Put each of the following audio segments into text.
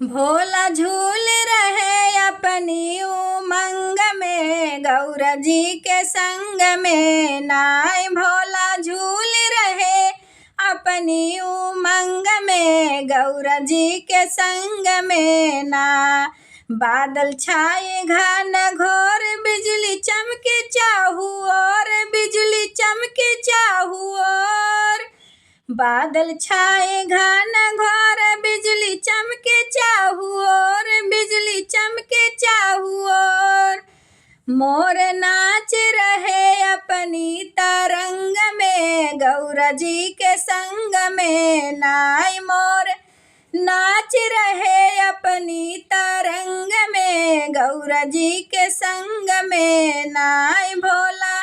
भोला झूल रहे अपनी उमंग में, गौरा जी के संग में नाय। भोला झूल रहे अपनी उमंग में, गौरा जी के संग में ना। बादल छाए घन घोर, बिजली चमके चाहू और, बिजली चमके चाहू और। बादल छाए घन घोर, बिजली चमके चाहू और, बिजली चमके चाहू और। मोर नाच रहे अपनी तरंग में, गौरा जी के संग में नाय। मोर नाच रहे अपनी तरंग में, गौरा जी के संग में नाय। भोला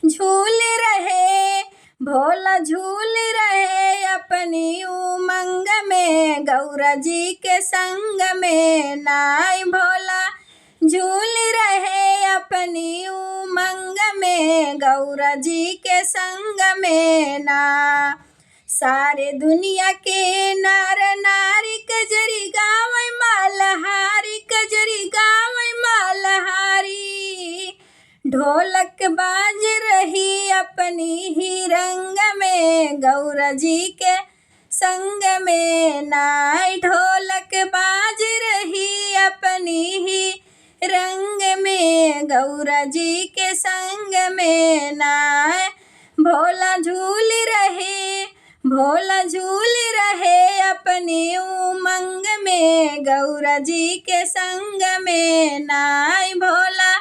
झूल रहे, भोला झूल रहे अपनी उमंग में, गौरा जी के संग में नाय। भोला झूल रहे अपनी उमंग में, गौरा जी के संग में ना। सारे दुनिया के नर नारी कजरी गावै मालहारी, कजरी गावै मालहारी। ढोलक बाज रही अपनी ही रंग में, गौरा जी के संग में नाय। ढोलक बाज रही अपनी ही रंग में, गौरा जी के संग में नाय। भोला झूल रहे, भोला झूल रहे अपनी उमंग में, गौरा जी के संग में नाय। भोला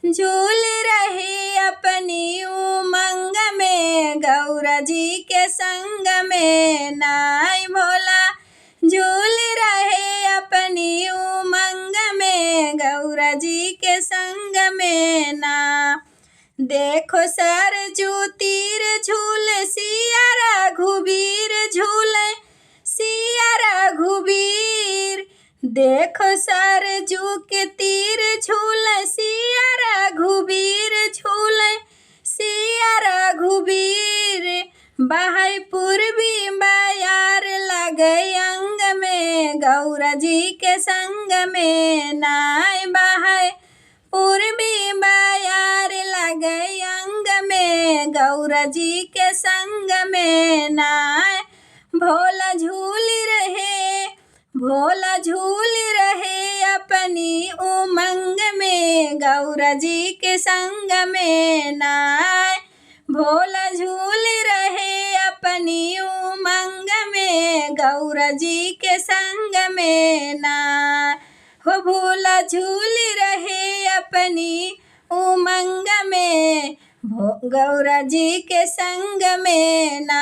झूल रहे अपनी उमंग में, गौरा जी के संग में नाय। भोला झूल रहे अपनी उमंग में, गौरा जी के संग में ना। देखो सरजू तीर झूले, सिया रघुबीर झूले, सिया रघुबीर। देखो सरजू के तीर झूले, सिया रघुबीर झूले, सिया रघुबीर। बहाई पूर्वी बयार लगे अंग में, गौरा जी के संग में नाय। बहाई पूर्वी बयार लगे अंग में, गौरा जी के संग में नाय। भोला झूल रहे, भोला झूल रहे अपनी उमंग में, गौरा जी के संग में नाय। भोला झूल रहे अपनी उमंग में, गौरा जी के संग में नाय। हो भोला झूल रहे अपनी उमंग में, गौरा जी के संग में ना।